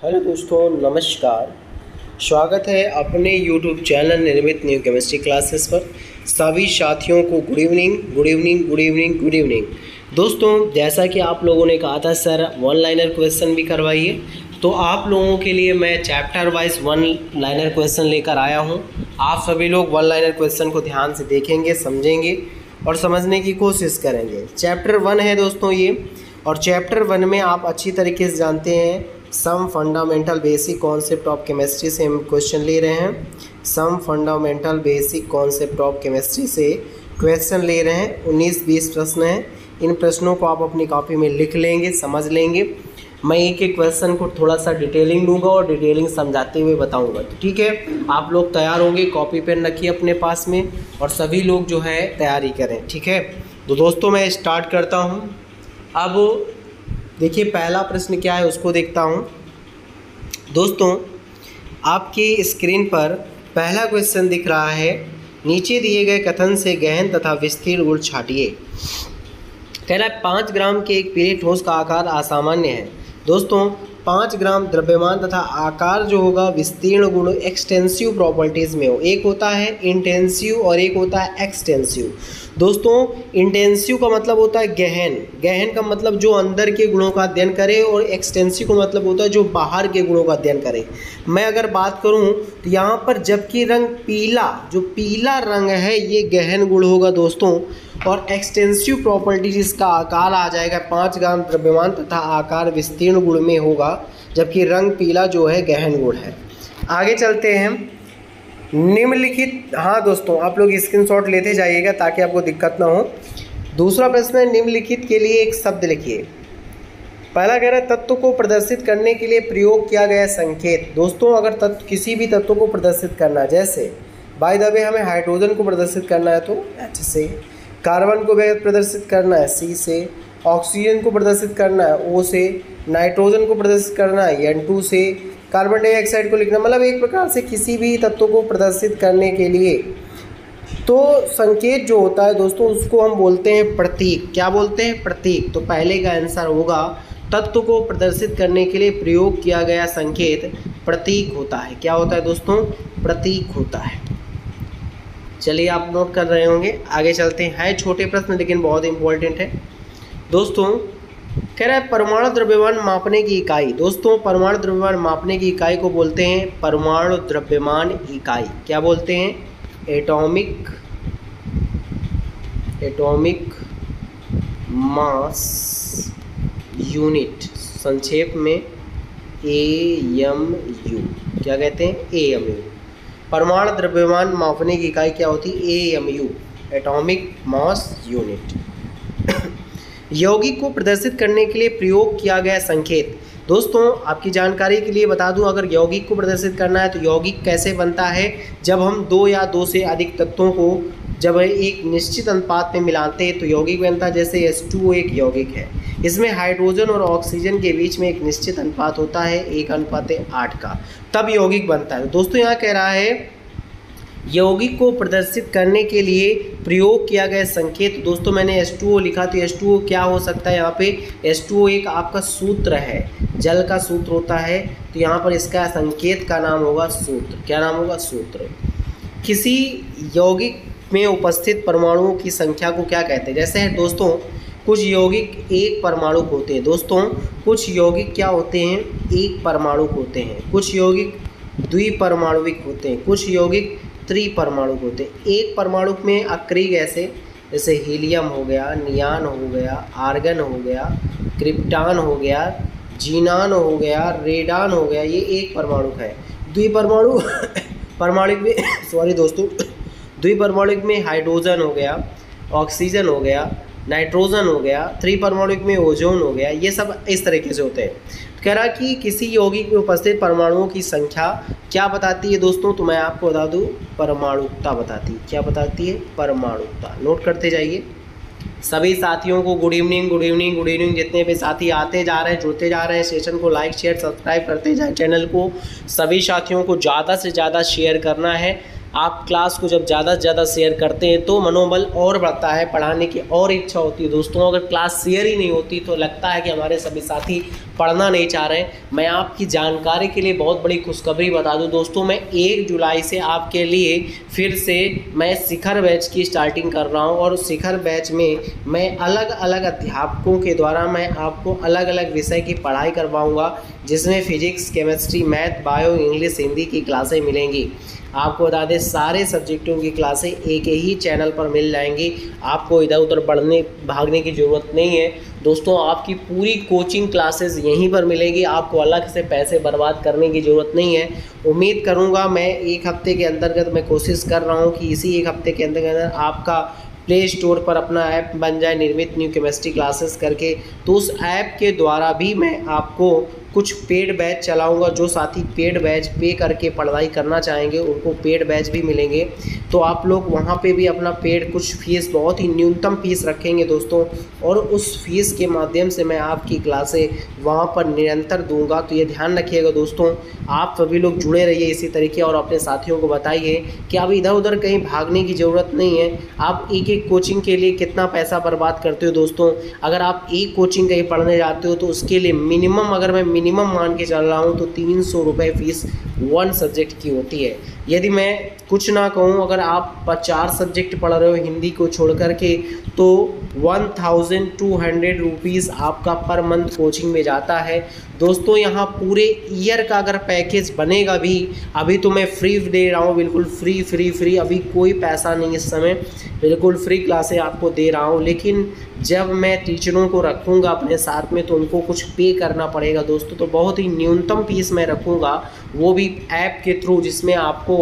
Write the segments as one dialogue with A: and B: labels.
A: Hello दोस्तों, नमस्कार। स्वागत है अपने YouTube चैनल निर्मित न्यू केमिस्ट्री क्लासेस पर। सभी साथियों को good evening, good evening, good evening, good evening. दोस्तों, जैसा कि आप लोगों ने कहा था सर वन लाइनर क्वेश्चन भी करवाइए, तो आप लोगों के लिए मैं chapter wise one liner question लेकर आया हूँ। आप सभी लोग वन लाइनर क्वेश्चन को ध्यान से देखेंगे, समझेंगे और समझने की कोशिश करेंगे। चैप्टर वन है दोस्तों ये, और चैप्टर वन में आप अच्छी तरीके से जानते हैं some fundamental basic concept of chemistry से हम क्वेश्चन ले रहे हैं। Some fundamental basic concept of chemistry से क्वेश्चन ले रहे हैं। 19-20 प्रश्न हैं। इन प्रश्नों को आप अपनी कॉपी में लिख लेंगे, समझ लेंगे। मैं एक एक क्वेश्चन को थोड़ा सा डिटेलिंग दूंगा और डिटेलिंग समझाते हुए बताऊंगा, तो ठीक है। आप लोग तैयार होंगे, कॉपी पेन रखिए अपने पास में और सभी लोग जो है तैयारी करें, ठीक है। तो दोस्तों मैं स्टार्ट करता हूँ। अब देखिए पहला प्रश्न क्या है उसको देखता हूँ। दोस्तों आपकी स्क्रीन पर पहला क्वेश्चन दिख रहा है, नीचे दिए गए कथन से गहन तथा विस्तीर्ण गुण छाटिए। कह रहा है 5 ग्राम के एक पीले ठोस का आकार असामान्य है। दोस्तों 5 ग्राम द्रव्यमान तथा आकार जो होगा विस्तीर्ण गुण एक्सटेंसिव प्रॉपर्टीज़ में हो। एक होता है इंटेंसिव और एक होता है एक्सटेंसिव। दोस्तों इंटेंसिव का मतलब होता है गहन, गहन का मतलब जो अंदर के गुणों का अध्ययन करे, और एक्सटेंसिव का मतलब होता है जो बाहर के गुणों का अध्ययन करे। मैं अगर बात करूं तो यहाँ पर जबकि रंग पीला, जो पीला रंग है ये गहन गुण होगा दोस्तों, और एक्सटेंसिव प्रॉपर्टीज इसका आकार आ जाएगा 5 ग्राम द्रव्यमान तथा आकार विस्तीर्ण गुण में होगा, जबकि रंग पीला जो है गहन गुण है। आगे चलते हैं। निम्नलिखित, हाँ दोस्तों आप लोग स्क्रीनशॉट लेते जाइएगा ताकि आपको दिक्कत ना हो। दूसरा प्रश्न है, निम्नलिखित के लिए एक शब्द लिखिए। पहला कह रहा है तत्व को प्रदर्शित करने के लिए प्रयोग किया गया संकेत। दोस्तों अगर तत्व, किसी भी तत्व को प्रदर्शित करना, जैसे बाय द वे हमें हाइड्रोजन को प्रदर्शित करना है तो H से, कार्बन को प्रदर्शित करना है C से, ऑक्सीजन को प्रदर्शित करना है O से, नाइट्रोजन को प्रदर्शित करना है N2 से, कार्बन डाइऑक्साइड को लिखना, मतलब एक प्रकार से किसी भी तत्व को प्रदर्शित करने के लिए तो संकेत जो होता है दोस्तों उसको हम बोलते हैं प्रतीक। क्या बोलते हैं? प्रतीक। तो पहले का आंसर होगा तत्व को प्रदर्शित करने के लिए प्रयोग किया गया संकेत प्रतीक होता है। क्या होता है दोस्तों? प्रतीक होता है। चलिए आप नोट कर रहे होंगे, आगे चलते हैं। छोटे प्रश्न लेकिन बहुत इंपॉर्टेंट है दोस्तों। कह रहा है परमाणु द्रव्यमान मापने की इकाई। दोस्तों परमाणु द्रव्यमान मापने की इकाई को बोलते हैं परमाणु द्रव्यमान इकाई। क्या बोलते हैं? एटॉमिक मास यूनिट, संक्षेप में AMU। क्या कहते हैं? AMU। परमाणु द्रव्यमान मापने की इकाई क्या होती है? AMU, atomic mass unit. यौगिक को प्रदर्शित करने के लिए प्रयोग किया गया संकेत। दोस्तों आपकी जानकारी के लिए बता दूं, अगर यौगिक को प्रदर्शित करना है तो यौगिक कैसे बनता है? जब हम 2 या 2 से अधिक तत्वों को जब एक निश्चित अनुपात में मिलाते हैं तो यौगिक बनता है। जैसे H2O एक यौगिक है, इसमें हाइड्रोजन और ऑक्सीजन के बीच में एक निश्चित अनुपात होता है 1:8 का, तब यौगिक बनता है। दोस्तों यहाँ कह रहा है यौगिक को प्रदर्शित करने के लिए प्रयोग किया गया संकेत। दोस्तों मैंने H2O लिखा, तो H2O क्या हो सकता है? यहाँ पे H2O एक आपका सूत्र है, जल का सूत्र होता है, तो यहाँ पर इसका संकेत का नाम होगा सूत्र। क्या नाम होगा? सूत्र। किसी यौगिक में उपस्थित परमाणुओं की संख्या को क्या कहते हैं? जैसे है दोस्तों कुछ यौगिक एक परमाणु होते हैं। दोस्तों कुछ यौगिक क्या होते हैं? एक परमाणु होते हैं। कुछ यौगिक द्विपरमाणुविक होते हैं, कुछ यौगिक त्रिपरमाणु होते हैं। एक परमाणु में अक्रिय गैसें जैसे हीलियम हो गया, नियान हो गया, आर्गन हो गया, क्रिप्टान हो गया, जीनान हो गया, रेडान हो गया, ये एक परमाणु है। द्विपरमाणु परमाणु में सॉरी दोस्तों, द्विपरमाणु में हाइड्रोजन हो गया, ऑक्सीजन हो गया, नाइट्रोजन हो गया, त्रिपरमाणु में ओजोन हो गया, ये सब इस तरीके से होते हैं। कह रहा कि किसी यौगिक में उपस्थित परमाणुओं की संख्या क्या बताती है दोस्तों? तो मैं आपको बता दूं, परमाणुकता बताती है। क्या बताती है? परमाणुकता। नोट करते जाइए। सभी साथियों को good evening, good evening, good evening. जितने भी साथी आते जा रहे हैं, जुड़ते जा रहे हैं, सेशन को लाइक शेयर सब्सक्राइब करते जाए, चैनल को सभी साथियों को ज़्यादा से ज़्यादा शेयर करना है आप क्लास को जब ज़्यादा से ज़्यादा शेयर करते हैं तो मनोबल और बढ़ता है, पढ़ाने की और इच्छा होती है। दोस्तों अगर क्लास शेयर ही नहीं होती तो लगता है कि हमारे सभी साथी पढ़ना नहीं चाह रहे हैं। मैं आपकी जानकारी के लिए बहुत बड़ी खुशखबरी बता दूं दोस्तों, मैं 1 जुलाई से आपके लिए फिर से मैं शिखर बैच की स्टार्टिंग कर रहा हूं और शिखर बैच में मैं अलग अलग अध्यापकों के द्वारा मैं आपको अलग अलग विषय की पढ़ाई करवाऊंगा, जिसमें physics, chemistry, math, bio, English, Hindi की क्लासें मिलेंगी। आपको बता दें सारे सब्जेक्टों की क्लासें एक ही चैनल पर मिल जाएंगी, आपको इधर उधर भागने की ज़रूरत नहीं है। दोस्तों आपकी पूरी कोचिंग क्लासेस यहीं पर मिलेगी, आपको अलग से पैसे बर्बाद करने की ज़रूरत नहीं है। उम्मीद करूंगा मैं 1 हफ्ते के अंतर्गत मैं कोशिश कर रहा हूं कि इसी 1 हफ्ते के अंदर आपका प्ले स्टोर पर अपना ऐप बन जाए निर्मित न्यू केमिस्ट्री क्लासेस करके। तो उस ऐप के द्वारा भी मैं आपको कुछ पेड बैच चलाऊंगा। जो साथी पेड बैच पे करके पढ़ाई करना चाहेंगे उनको पेड बैच भी मिलेंगे, तो आप लोग वहाँ पे भी अपना पेड कुछ फीस, बहुत ही न्यूनतम फीस रखेंगे दोस्तों, और उस फीस के माध्यम से मैं आपकी क्लासें वहाँ पर निरंतर दूंगा। तो ये ध्यान रखिएगा दोस्तों, आप सभी लोग जुड़े रहिए इसी तरीके और अपने साथियों को बताइए कि अब इधर उधर कहीं भागने की ज़रूरत नहीं है। आप एक एक कोचिंग के लिए कितना पैसा बर्बाद करते हो दोस्तों। अगर आप एक कोचिंग कहीं पढ़ने जाते हो तो उसके लिए मिनिमम, अगर मैं मिनिमम मान के चल रहा हूँ तो 300 रुपये फीस 1 सब्जेक्ट की होती है। यदि मैं कुछ ना कहूँ, अगर आप 4 सब्जेक्ट पढ़ रहे हो हिंदी को छोड़ कर के, तो 1200 रुपीज़ आपका पर मंथ कोचिंग में जाता है दोस्तों। यहाँ पूरे ईयर का अगर पैकेज बनेगा भी, अभी तो मैं फ्री दे रहा हूँ, बिल्कुल फ्री, अभी कोई पैसा नहीं, इस समय बिल्कुल फ्री क्लासें आपको दे रहा हूँ। लेकिन जब मैं टीचरों को रखूँगा अपने साथ में तो उनको कुछ पे करना पड़ेगा दोस्तों। तो बहुत ही न्यूनतम फीस मैं रखूँगा, वो भी ऐप के थ्रू, जिसमें आपको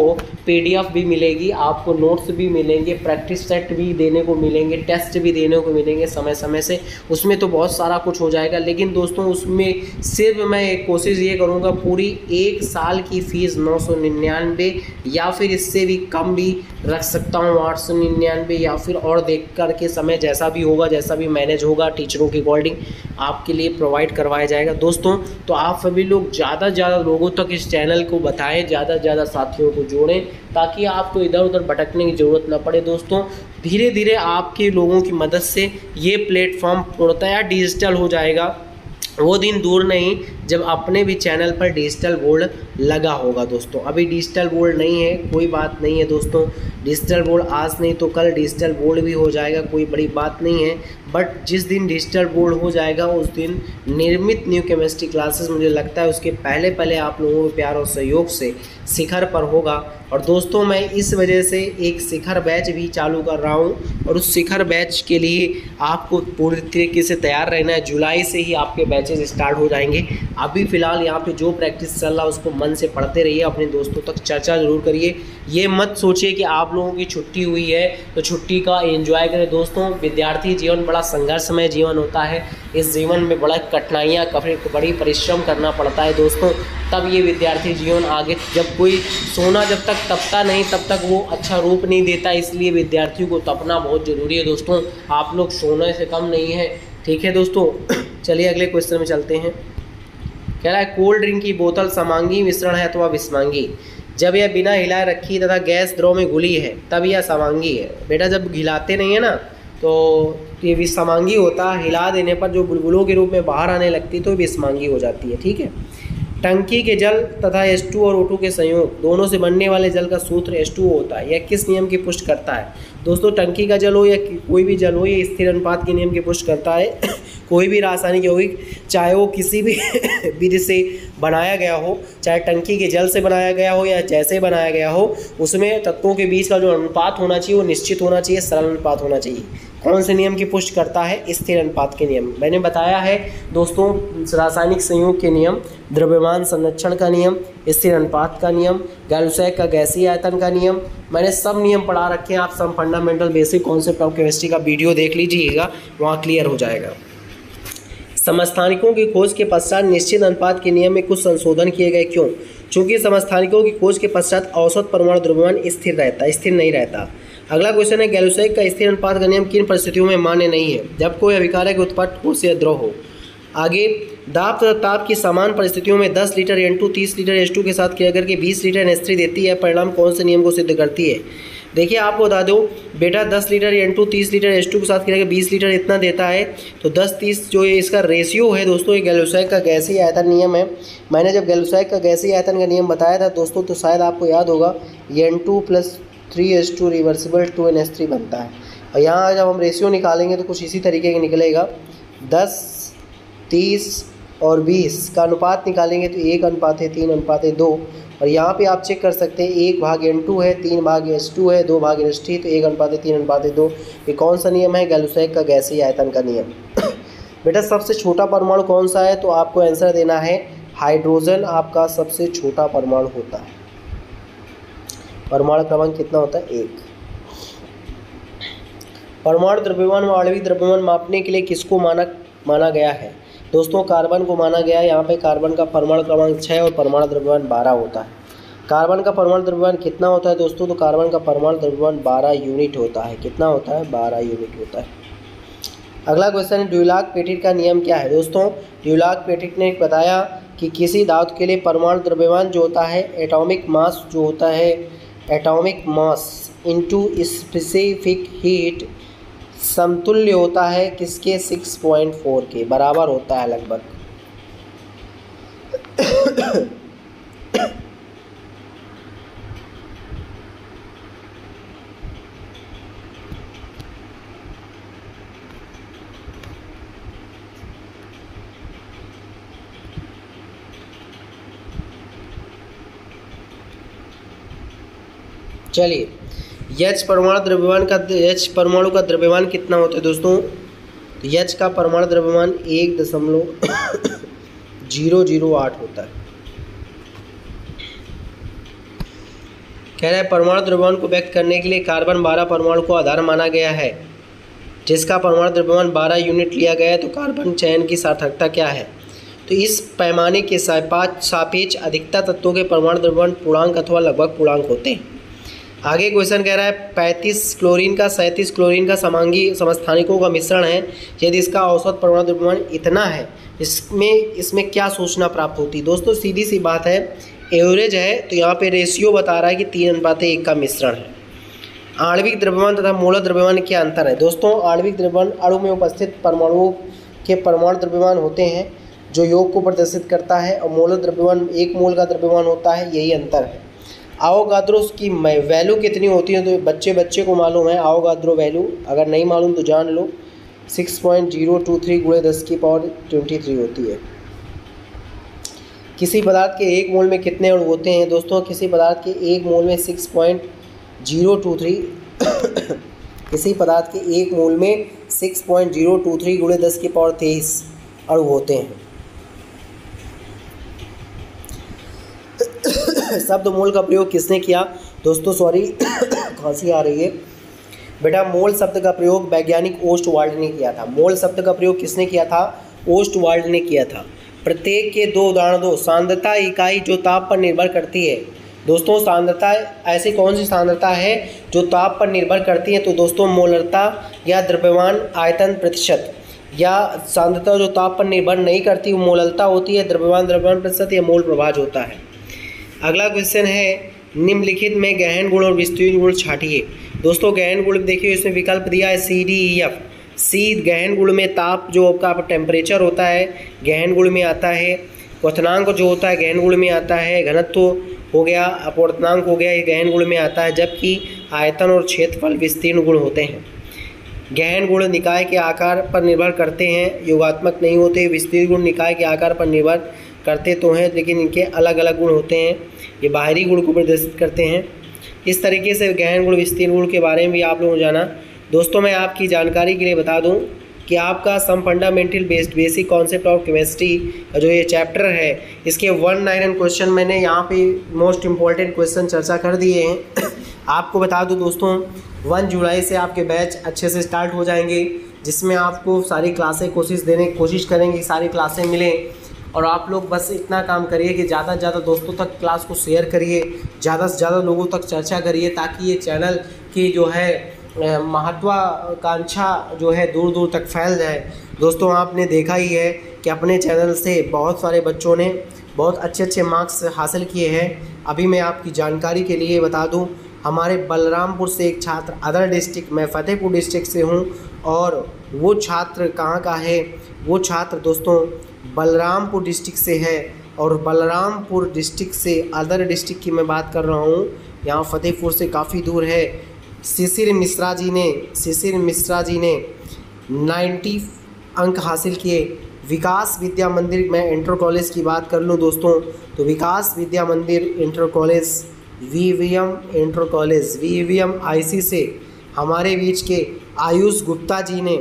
A: PDF भी मिलेगी, आपको नोट्स भी मिलेंगे, प्रैक्टिस सेट भी देने को मिलेंगे, टेस्ट भी देने को मिलेंगे समय समय से। उसमें तो बहुत सारा कुछ हो जाएगा, लेकिन दोस्तों उसमें सिर्फ मैं एक कोशिश ये करूँगा, पूरी 1 साल की फ़ीस 999 या फिर इससे भी कम भी रख सकता हूँ, 899, या फिर और देख करके समय जैसा भी होगा, जैसा भी मैनेज होगा टीचरों के अकॉर्डिंग आपके लिए प्रोवाइड करवाया जाएगा दोस्तों। तो आप सभी लोग ज़्यादा से ज़्यादा लोगों तक इस चैनल को बताएं, ज़्यादा से ज़्यादा साथियों को जोड़ें, ताकि आपको इधर उधर भटकने की ज़रूरत ना पड़े दोस्तों। धीरे धीरे आपके लोगों की मदद से ये प्लेटफॉर्म पूर्णतः डिजिटल हो जाएगा। वो दिन दूर नहीं जब अपने भी चैनल पर डिजिटल बोर्ड लगा होगा दोस्तों। अभी डिजिटल बोर्ड नहीं है, कोई बात नहीं है दोस्तों, डिजिटल बोर्ड आज नहीं तो कल डिजिटल बोर्ड भी हो जाएगा, कोई बड़ी बात नहीं है। बट जिस दिन डिजिटल बोर्ड हो जाएगा उस दिन निर्मित न्यू केमिस्ट्री क्लासेस, मुझे लगता है उसके पहले आप लोगों के प्यार और सहयोग से शिखर पर होगा। और दोस्तों मैं इस वजह से एक शिखर बैच भी चालू कर रहा हूँ, और उस शिखर बैच के लिए आपको पूरी तरीके से तैयार रहना है। जुलाई से ही आपके बैचेस स्टार्ट हो जाएंगे। अभी फ़िलहाल यहाँ पे जो प्रैक्टिस चल रहा है उसको मन से पढ़ते रहिए, अपने दोस्तों तक चर्चा ज़रूर करिए। ये मत सोचिए कि आप लोगों की छुट्टी हुई है तो छुट्टी का एंजॉय करें दोस्तों। विद्यार्थी जीवन बड़ा संघर्षमय जीवन होता है, इस जीवन में बड़ा कठिनाइयाँ, बड़ी परिश्रम करना पड़ता है दोस्तों। तब ये विद्यार्थी जीवन आगे, जब कोई सोना जब तक तपता नहीं तब तक वो अच्छा रूप नहीं देता, इसलिए विद्यार्थियों को तपना बहुत ज़रूरी है दोस्तों। आप लोग सोने से कम नहीं है, ठीक है दोस्तों। चलिए अगले क्वेश्चन में चलते हैं। कह रहा है कोल्ड ड्रिंक की बोतल समांगी मिश्रण है अथवा विषमांगी। जब यह बिना हिलाए रखी तथा गैस द्रव में घुली है तब यह समांगी है। बेटा जब हिलाते नहीं है ना तो ये विषमांगी होता है, हिला देने पर जो बुलबुलों के रूप में बाहर आने लगती तो विषमांगी हो जाती है, ठीक है। टंकी के जल तथा H2 और O2 के संयोग दोनों से बनने वाले जल का सूत्र H2O होता है। यह किस नियम की पुष्टि करता है दोस्तों? टंकी का जल हो या कोई भी जल हो, ये स्थिर अनुपात के नियम की पुष्टि करता है। कोई भी रासायनिक यौगिक चाहे वो किसी भी विधि से बनाया गया हो, चाहे टंकी के जल से बनाया गया हो या जैसे बनाया गया हो, उसमें तत्वों के बीच का जो अनुपात होना चाहिए वो निश्चित होना चाहिए, सरल अनुपात होना चाहिए। कौन से नियम की पुष्टि करता है? स्थिर अनुपात के नियम। मैंने बताया है दोस्तों रासायनिक संयोग के नियम, द्रव्यमान संरक्षण का नियम, स्थिर अनुपात का नियम, गैल्यूसैक का गैसीय आयतन का नियम, मैंने सब नियम पढ़ा रखे हैं। आप सब fundamental basic concept of chemistry का वीडियो देख लीजिएगा, वहाँ क्लियर हो जाएगा। समस्थानिकों की खोज के पश्चात निश्चित अनुपात के नियम में कुछ संशोधन किए गए, क्यों? चूँकि समस्थानिकों की खोज के पश्चात औसत परमाणु द्रव्यमान स्थिर रहता, स्थिर नहीं रहता। अगला क्वेश्चन है गैल्यूसैक का स्थिर अनुपात का नियम किन परिस्थितियों में मान्य नहीं है? जब कोई अभिकारक उत्पाद ठोस या द्रव हो। आगे दाब तथा ताप की समान परिस्थितियों में 10 लीटर N2 30 लीटर H2 के साथ क्रिया करके 20 लीटर NH3 देती है, परिणाम कौन से नियम को सिद्ध करती है? देखिए आपको बता दो बेटा 10 लीटर N2 30 लीटर H2 के साथ क्रिया करके 20 लीटर इतना देता है, तो 10-30 जो ये इसका रेशियो है दोस्तों, ये गैल्वसैक का गैसीय आयतन नियम है। मैंने जब गैल्वसैक का गैसीय आयतन का नियम बताया था दोस्तों, तो शायद आपको याद होगा N2 + 3H2 रिवर्सिबल 2NH3 बनता है। और यहाँ जब हम रेशियो निकालेंगे तो कुछ इसी तरीके का निकलेगा, 10 30 और 20 का अनुपात निकालेंगे तो 1:3:2। और यहाँ पे आप चेक कर सकते हैं 1/N2 है, 3/H2 है, 2/NH3, तो 1:3:2। ये कौन सा नियम है? गैल्वसैक का गैसीय आयतन का नियम। बेटा सबसे छोटा परमाणु कौन सा है? तो आपको आंसर देना है हाइड्रोजन आपका सबसे छोटा परमाणु होता है। परमाणु क्रमांक कितना होता है? 1। परमाणु द्रव्यमान व आणविक द्रव्यमान मापने के लिए किसको माना गया है? दोस्तों कार्बन को माना गया है। यहाँ पे कार्बन का परमाणु क्रमांक 6 और परमाणु द्रव्यमान 12 होता है। कार्बन का परमाणु द्रव्यमान कितना होता है दोस्तों? तो कार्बन का परमाणु द्रव्यमान 12 यूनिट होता है। कितना होता है? 12 यूनिट होता है। अगला क्वेश्चन है ड्यूलाक-पेटिट का नियम क्या है? दोस्तों ड्यूलाक-पेटिट ने बताया कि किसी धातु के लिए परमाणु द्रव्यमान जो होता है, एटॉमिक मास जो होता है, atomic mass into specific heat समतुल्य होता है किसके? 6.4 के बराबर होता है लगभग। चलिए H परमाणु का द्रव्यमान कितना होता है दोस्तों? तो H का परमाणु द्रव्यमान 1.008 होता है। कह रहा है परमाणु द्रव्यमान को व्यक्त करने के लिए कार्बन 12 परमाणु को आधार माना गया है, जिसका परमाणु द्रव्यमान 12 यूनिट लिया गया है, तो कार्बन चयन की सार्थकता क्या है? तो इस पैमाने के सापेक्ष अधिकता तत्वों के परमाणु द्रव्यमान पूर्णांक अथवा लगभग पूर्णांक होते हैं। आगे क्वेश्चन कह रहा है 35 क्लोरीन का 37 क्लोरीन का समांगी समस्थानिकों का मिश्रण है, यदि इसका औसत परमाणु द्रव्यमान इतना है, इसमें क्या सूचना प्राप्त होती है? दोस्तों सीधी सी बात है, एवरेज है, तो यहाँ पे रेशियो बता रहा है कि 3:1 का मिश्रण है। आणविक द्रव्यमान तथा मोलर द्रव्यमान में क्या अंतर है? दोस्तों आणविक द्रव्यमान अणु में उपस्थित परमाणुओं के परमाणु द्रव्यमान होते हैं जो योग को प्रदर्शित करता है, और मोलर द्रव्यमान 1 मोल का द्रव्यमान होता है, यही अंतर है। आवोगाद्रो की वैल्यू कितनी होती है? तो बच्चे को मालूम है आवोगाद्रो वैल्यू, अगर नहीं मालूम तो जान लो, 6.023 × 10⁻23 होती है। किसी पदार्थ के 1 मोल में कितने अणु होते हैं? दोस्तों किसी पदार्थ के 1 मोल में 6.023 किसी पदार्थ के 1 मोल में 6.023 × 10⁻23 अणु होते हैं। शब्द मोल का प्रयोग किसने किया? दोस्तों सॉरी खांसी आ रही है बेटा। मोल शब्द का प्रयोग वैज्ञानिक ओस्टवाल्ड ने किया था। मोल शब्द का प्रयोग किसने किया था? ओस्टवाल्ड ने किया था। प्रत्येक के 2 उदाहरण दो। सांद्रता इकाई जो ताप पर निर्भर करती है। दोस्तों सांद्रता ऐसी कौन सी सांद्रता है जो ताप पर निर्भर करती है? तो दोस्तों मोलरता या द्रव्यमान आयतन प्रतिशत, या सांद्रता जो ताप पर निर्भर नहीं करती वो मोललता होती है, द्रव्यमान प्रतिशत या मोल प्रभाज होता है। अगला क्वेश्चन है निम्नलिखित में गहन गुण और विस्तृत गुण छाटिए। दोस्तों गहन गुण देखिए, इसमें विकल्प दिया है C-D-E-F। सी गहन गुण में ताप जो आपका टेम्परेचर होता है गहन गुण में आता है, क्वथनांक जो होता है गहन गुण में आता है, घनत्व हो गया, अपवर्तनांक हो गया, ये गहन गुण में आता है, जबकि आयतन और क्षेत्रफल विस्तीर्ण गुण होते हैं। गहन गुण निकाय के आकार पर निर्भर करते हैं, योगात्मक नहीं होते। विस्तीर्ण गुण निकाय के आकार पर निर्भर करते तो हैं, लेकिन इनके अलग अलग गुण होते हैं, ये बाहरी गुण को प्रदर्शित करते हैं। इस तरीके से गहन गुण विस्तीर्ण गुण के बारे में भी आप लोगों ने जाना। दोस्तों मैं आपकी जानकारी के लिए बता दूं कि आपका some fundamental basic concept of chemistry का जो ये चैप्टर है, इसके 199 क्वेश्चन मैंने यहाँ पे मोस्ट इम्पॉर्टेंट क्वेश्चन चर्चा कर दिए हैं। आपको बता दूं दोस्तों 1 जुलाई से आपके बैच अच्छे से स्टार्ट हो जाएंगे, जिसमें आपको सारी क्लासें कोशिश करेंगे, सारी क्लासें मिलें। और आप लोग बस इतना काम करिए कि ज़्यादा से ज़्यादा दोस्तों तक क्लास को शेयर करिए, ज़्यादा से ज़्यादा लोगों तक चर्चा करिए, ताकि ये चैनल की जो है महत्वाकांक्षा जो है दूर दूर तक फैल जाए। दोस्तों आपने देखा ही है कि अपने चैनल से बहुत सारे बच्चों ने बहुत अच्छे अच्छे मार्क्स हासिल किए हैं। अभी मैं आपकी जानकारी के लिए बता दूं, हमारे बलरामपुर से एक छात्र अदर डिस्ट्रिक्ट, मैं फ़तेहपुर डिस्ट्रिक्ट से हूं, और वो छात्र कहां का है, वो छात्र दोस्तों बलरामपुर डिस्ट्रिक्ट से है। और बलरामपुर डिस्ट्रिक्ट से अदर डिस्ट्रिक्ट की मैं बात कर रहा हूं, यहाँ फ़तेहपुर से काफ़ी दूर है। शिशिर मिश्रा जी ने 90 अंक हासिल किए। विकास विद्या मंदिर, मैं इंटर कॉलेज की बात कर लूँ दोस्तों, तो विकास विद्या मंदिर इंटर कॉलेज, वीवीएम आईसी से हमारे बीच के आयुष गुप्ता जी ने,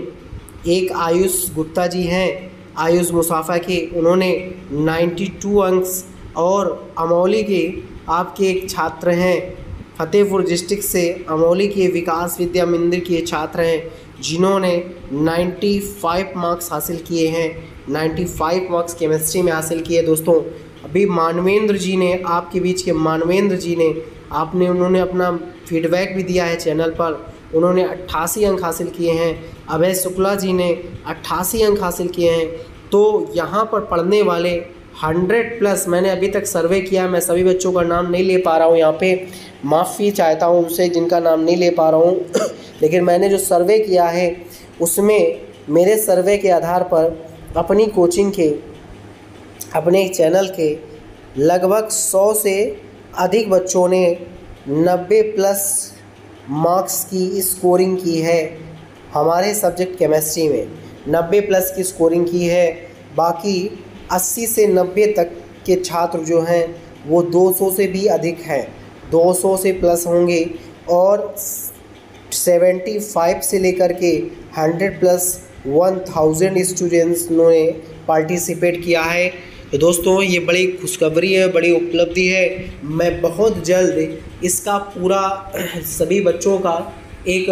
A: एक आयुष गुप्ता जी हैं आयुष मुसाफा के, उन्होंने 92 अंक। और अमौली के आपके एक छात्र हैं फ़तेहपुर डिस्ट्रिक्ट से, अमौली के विकास विद्या मंदिर के छात्र हैं जिन्होंने 95 मार्क्स हासिल किए हैं, 95 मार्क्स केमिस्ट्री में हासिल किए दोस्तों। अभी मानवेंद्र जी ने, आपके बीच के मानवेंद्र जी ने, उन्होंने अपना फीडबैक भी दिया है चैनल पर, उन्होंने 88 अंक हासिल किए हैं। अभय शुक्ला जी ने 88 अंक हासिल किए हैं। तो यहाँ पर पढ़ने वाले 100+, मैंने अभी तक सर्वे किया, मैं सभी बच्चों का नाम नहीं ले पा रहा हूँ, यहाँ पे माफ़ी चाहता हूँ उनसे जिनका नाम नहीं ले पा रहा हूँ लेकिन मैंने जो सर्वे किया है उसमें मेरे सर्वे के आधार पर अपनी कोचिंग के, अपने चैनल के लगभग 100 से अधिक बच्चों ने 90+ मार्क्स की स्कोरिंग की है। हमारे सब्जेक्ट केमिस्ट्री में 90+ की स्कोरिंग की है। बाकी 80 से 90 तक के छात्र जो हैं वो 200 से भी अधिक हैं, 200 से प्लस होंगे। और 75 से लेकर के 100+ 1000 स्टूडेंट्स ने पार्टिसिपेट किया है। तो दोस्तों ये बड़ी खुशखबरी है, बड़ी उपलब्धि है। मैं बहुत जल्द इसका पूरा सभी बच्चों का एक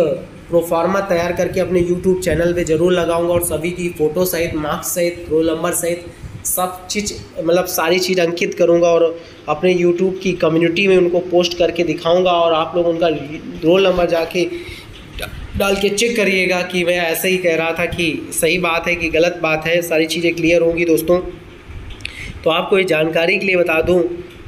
A: प्रोफार्मा तैयार करके अपने YouTube चैनल पे ज़रूर लगाऊंगा और सभी की फ़ोटो सहित, मार्क्स सहित, रोल नंबर सहित सब चीज़, मतलब सारी चीज़ अंकित करूंगा और अपने YouTube की कम्युनिटी में उनको पोस्ट करके दिखाऊंगा। और आप लोग उनका रोल नंबर जाके डाल के चेक करिएगा कि मैं ऐसे ही कह रहा था कि सही बात है कि गलत बात है, सारी चीज़ें क्लियर होंगी दोस्तों। तो आपको ये जानकारी के लिए बता दूं,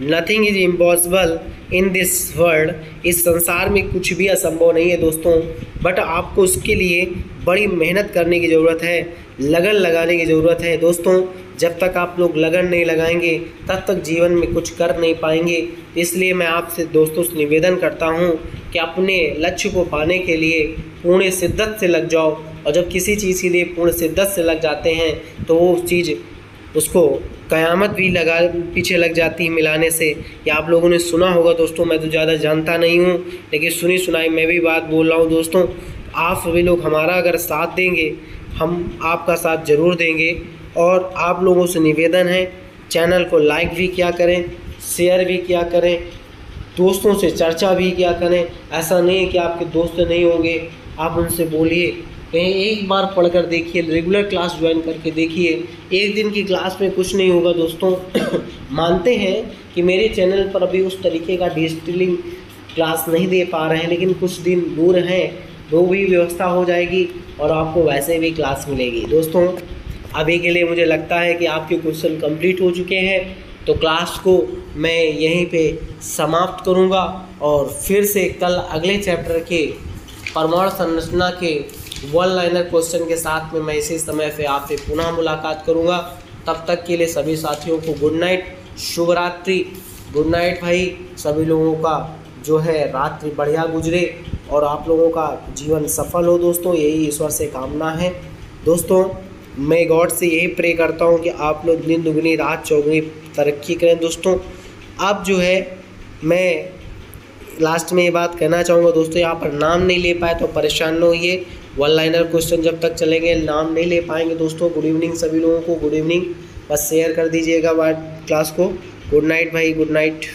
A: nothing is impossible in this world, इस संसार में कुछ भी असंभव नहीं है दोस्तों। बट आपको उसके लिए बड़ी मेहनत करने की ज़रूरत है, लगन लगाने की ज़रूरत है दोस्तों। जब तक आप लोग लगन नहीं लगाएंगे तब तक जीवन में कुछ कर नहीं पाएंगे। इसलिए मैं आपसे दोस्तों से निवेदन करता हूं कि अपने लक्ष्य को पाने के लिए पूर्ण शिद्दत से लग जाओ। और जब किसी चीज़ के लिए पूर्ण शिद्दत से लग जाते हैं तो वो चीज़, उसको क़यामत भी पीछे लग जाती है मिलाने से। या आप लोगों ने सुना होगा दोस्तों, मैं तो ज़्यादा जानता नहीं हूँ लेकिन सुनी सुनाई मैं भी बात बोल रहा हूँ दोस्तों। आप सभी लोग हमारा अगर साथ देंगे, हम आपका साथ ज़रूर देंगे। और आप लोगों से निवेदन है, चैनल को लाइक भी किया करें, शेयर भी किया करें, दोस्तों से चर्चा भी किया करें। ऐसा नहीं है कि आपके दोस्त नहीं होंगे, आप उनसे बोलिए, कहीं एक बार पढ़कर देखिए, रेगुलर क्लास ज्वाइन करके देखिए। एक दिन की क्लास में कुछ नहीं होगा दोस्तों। मानते हैं कि मेरे चैनल पर अभी उस तरीके का डिजिटलिंग क्लास नहीं दे पा रहे हैं, लेकिन कुछ दिन दूर हैं, वो भी व्यवस्था हो जाएगी और आपको वैसे भी क्लास मिलेगी दोस्तों। अभी के लिए मुझे लगता है कि आपके क्वेश्चन कंप्लीट हो चुके हैं, तो क्लास को मैं यहीं पे समाप्त करूंगा और फिर से कल अगले चैप्टर के परमाणु संरचना के 1 लाइनर क्वेश्चन के साथ में मैं इसी समय पे आपसे पुनः मुलाकात करूंगा। तब तक के लिए सभी साथियों को गुड नाइट, शुभ रात्रि। गुड नाइट भाई, सभी लोगों का जो है रात्रि बढ़िया गुजरे और आप लोगों का जीवन सफल हो दोस्तों, यही ईश्वर से कामना है दोस्तों। मैं गॉड से यही प्रे करता हूँ कि आप लोग दिन दुगनी रात चौगुनी तरक्की करें दोस्तों। अब जो है मैं लास्ट में ये बात कहना चाहूँगा दोस्तों, यहाँ पर नाम नहीं ले पाए तो परेशान न होइए। 1 लाइनर क्वेश्चन जब तक चलेंगे नाम नहीं ले पाएंगे दोस्तों। गुड इवनिंग सभी लोगों को, गुड इवनिंग। बस शेयर कर दीजिएगा क्लास को। गुड नाइट भाई, गुड नाइट।